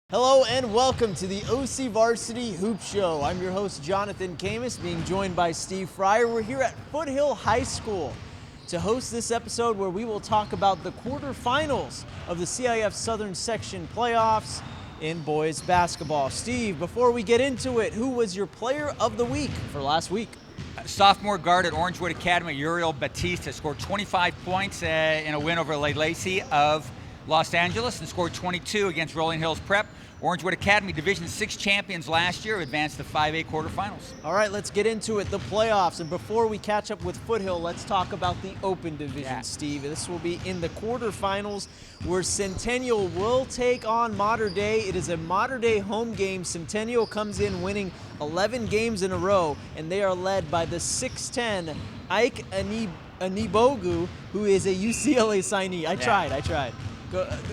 Hello and welcome to the OCVarsity Hoop Show. I'm your host, Jonathan Khamis, being joined by Steve Fryer. We're here at Foothill High School to host this episode where we will talk about the quarterfinals of the CIF Southern Section playoffs in boys basketball. Steve, before we get into it, who was your player of the week for last week? Sophomore guard at Orangewood Academy, Uriel Batista, scored 25 points in a win over Lacey of Los Angeles and scored 22 against Rolling Hills Prep. Orangewood Academy, Division 6 champions last year, advanced to 5A quarterfinals. All right, let's get into it, the playoffs. And before we catch up with Foothill, let's talk about the Open Division, Steve. This will be in the quarterfinals where Centennial will take on Mater Dei. It is a Mater Dei home game. Centennial comes in winning 11 games in a row, and they are led by the 6'10", Ike Anibogu, who is a UCLA signee. I tried.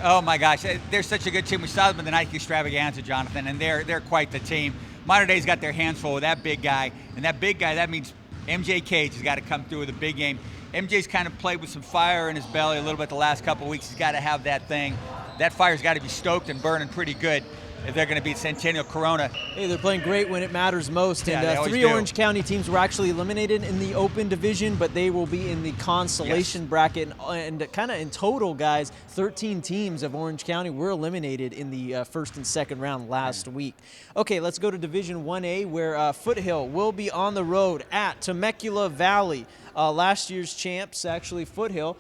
Oh my gosh, they're such a good team. We saw them in the Nike Extravaganza, Jonathan, and they're quite the team. Mater Dei's got their hands full with that big guy, and that big guy, that means MJ Cage has got to come through with a big game. MJ's kind of played with some fire in his belly a little bit the last couple of weeks. He's got to have that thing. That fire's got to be stoked and burning pretty good if they're going to beat Centennial Corona. Hey, they're playing great when it matters most. Yeah, and three do. Orange County teams were actually eliminated in the Open Division, but they will be in the consolation bracket. And kind of in total, guys, 13 teams of Orange County were eliminated in the first and second round last week. Okay, let's go to Division 1A, where Foothill will be on the road at Temecula Valley. Last year's champs, actually, Foothill.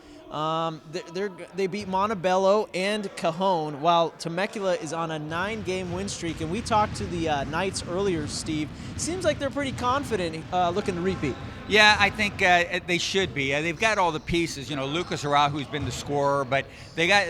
They beat Montebello and Cajon, while Temecula is on a 9-game win streak. And we talked to the Knights earlier, Steve. Seems like they're pretty confident looking to repeat. Yeah, I think they should be. They've got all the pieces. You know, Lucas Araujo, who's been the scorer, but they got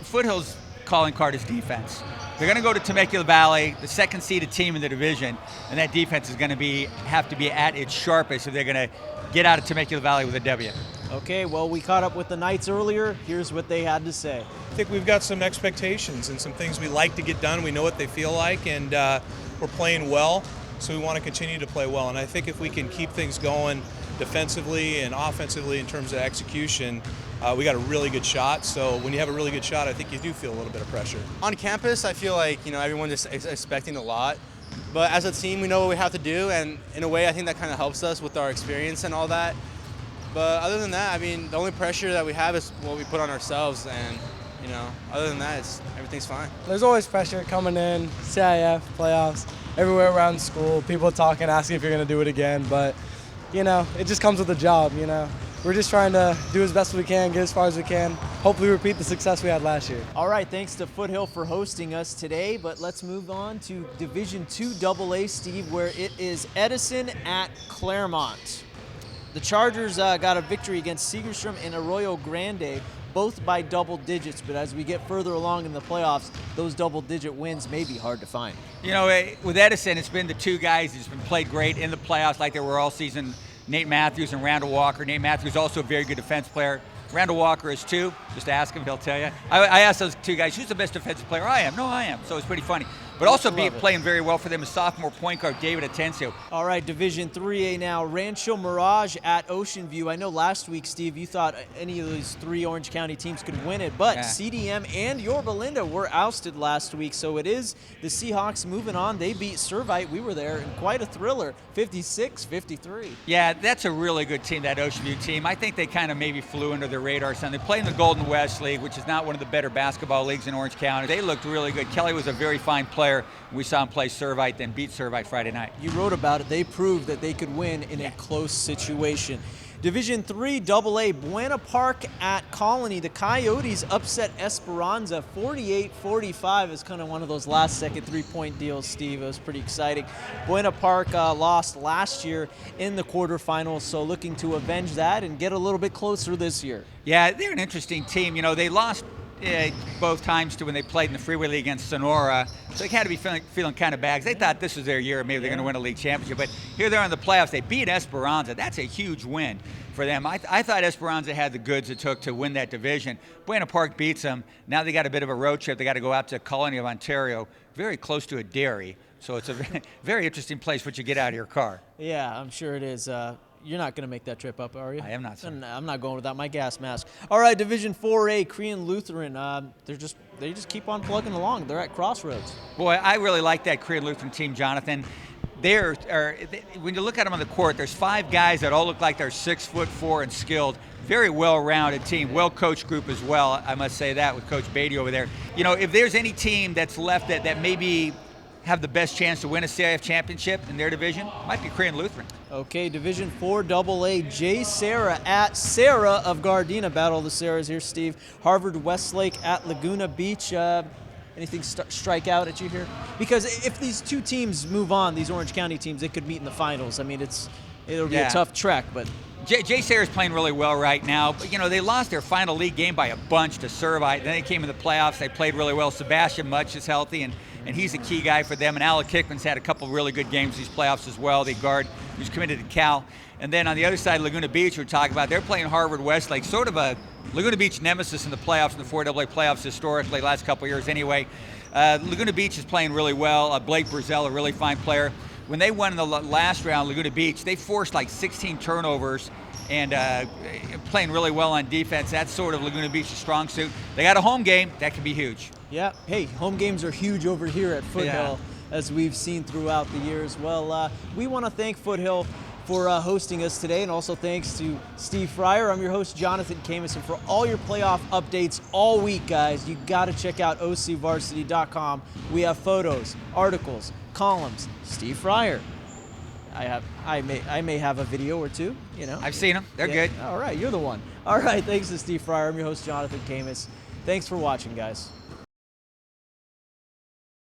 Foothill's calling card is defense. They're going to go to Temecula Valley, the second-seeded team in the division, and that defense is going to have to be at its sharpest if they're going to get out of Temecula Valley with a W. Okay, well, we caught up with the Knights earlier. Here's what they had to say. I think we've got some expectations and some things we like to get done. We know what they feel like, and we're playing well, so we want to continue to play well. And I think if we can keep things going defensively and offensively in terms of execution, we got a really good shot. So when you have a really good shot, I think you do feel a little bit of pressure. On campus, I feel like everyone is expecting a lot. But as a team, we know what we have to do, and in a way, I think that kind of helps us with our experience and all that. But other than that, I mean, the only pressure that we have is what we put on ourselves, and other than that, everything's fine. There's always pressure coming in, CIF, playoffs, everywhere around school, people talking, asking if you're going to do it again, but, it just comes with the job, We're just trying to do as best as we can, get as far as we can, hopefully repeat the success we had last year. All right, thanks to Foothill for hosting us today, but let's move on to Division 2 AA, Steve, where it is Edison at Claremont. The Chargers got a victory against Segerstrom and Arroyo Grande, both by double digits, but as we get further along in the playoffs, those double-digit wins may be hard to find. With Edison, it's been the two guys who's been played great in the playoffs like they were all season, Nate Matthews and Randall Walker. Nate Matthews also a very good defense player. Randall Walker is too. Just ask him, he'll tell you. I asked those two guys, who's the best defensive player? I am. No, I am. So it's pretty funny. But also playing very well for them is sophomore point guard David Atencio. All right, Division 3A now. Rancho Mirage at Ocean View. I know last week, Steve, you thought any of these three Orange County teams could win it, but CDM and Yorba Linda were ousted last week, so it is the Seahawks moving on. They beat Servite. We were there, and quite a thriller, 56-53. Yeah, that's a really good team, that Ocean View team. I think they kind of maybe flew under the radar. They play in the Golden West League, which is not one of the better basketball leagues in Orange County. They looked really good. Kelly was a very fine player. We saw him play Servite, then beat Servite Friday night. You wrote about it. They proved that they could win in a close situation. Division 3 AA, Buena Park at Colony. The Coyotes upset Esperanza 48-45. It's kind of one of those last-second three-point deals, Steve. It was pretty exciting. Buena Park lost last year in the quarterfinals, so looking to avenge that and get a little bit closer this year. Yeah, they're an interesting team. They lost both times to when they played in the Freeway League against Sonora, so they had to be feeling kind of bad. They thought this was their year, maybe they're going to win a league championship. But here they are in the playoffs. They beat Esperanza. That's a huge win for them. I thought Esperanza had the goods it took to win that division. Buena Park beats them. Now they got a bit of a road trip. They got to go out to Colony of Ontario, very close to a dairy. So it's a very interesting place once you get out of your car. Yeah, I'm sure it is. You're not going to make that trip up, are you? I am not, sir. I'm not going without my gas mask. All right, Division 4A, Korean Lutheran. They just keep on plugging along. They're at crossroads. Boy, I really like that Korean Lutheran team, Jonathan. When you look at them on the court, there's 5 guys that all look like they're 6'4" and skilled. Very well-rounded team, well-coached group as well. I must say that with Coach Beatty over there. You know, if there's any team that's left that maybe have the best chance to win a CIF championship in their division, it might be Korean Lutheran. Okay, Division 4 AA, J. Sarah at Sarah of Gardena. Battle of the Sarahs here, Steve. Harvard Westlake at Laguna Beach. Anything strike out at you here? Because if these two teams move on, these Orange County teams, they could meet in the finals. I mean, it'll be a tough trek, but J. Sarah's playing really well right now, but you know, they lost their final league game by a bunch to Servite. Then they came in the playoffs, they played really well. Sebastian Mutch is healthy, and he's a key guy for them. And Alec Hickman's had a couple really good games these playoffs as well. They guard who's committed to Cal. And then on the other side, Laguna Beach, we're talking about, they're playing Harvard Westlake, sort of a Laguna Beach nemesis in the playoffs, in the 4AA playoffs historically, last couple of years anyway. Laguna Beach is playing really well. Blake Brazell, a really fine player. When they won in the last round, Laguna Beach, they forced like 16 turnovers and playing really well on defense. That's sort of Laguna Beach's strong suit. They got a home game. That can be huge. Yeah. Hey, home games are huge over here at Foothill, as we've seen throughout the years. Well, we want to thank Foothill for hosting us today, and also thanks to Steve Fryer. I'm your host, Jonathan Khamis, and for all your playoff updates all week, guys, you got to check out OCVarsity.com. We have photos, articles, columns. Steve Fryer. I may have a video or two, you know. I've seen them. They're good. All right, you're the one. All right, thanks to Steve Fryer. I'm your host, Jonathan Khamis. Thanks for watching, guys.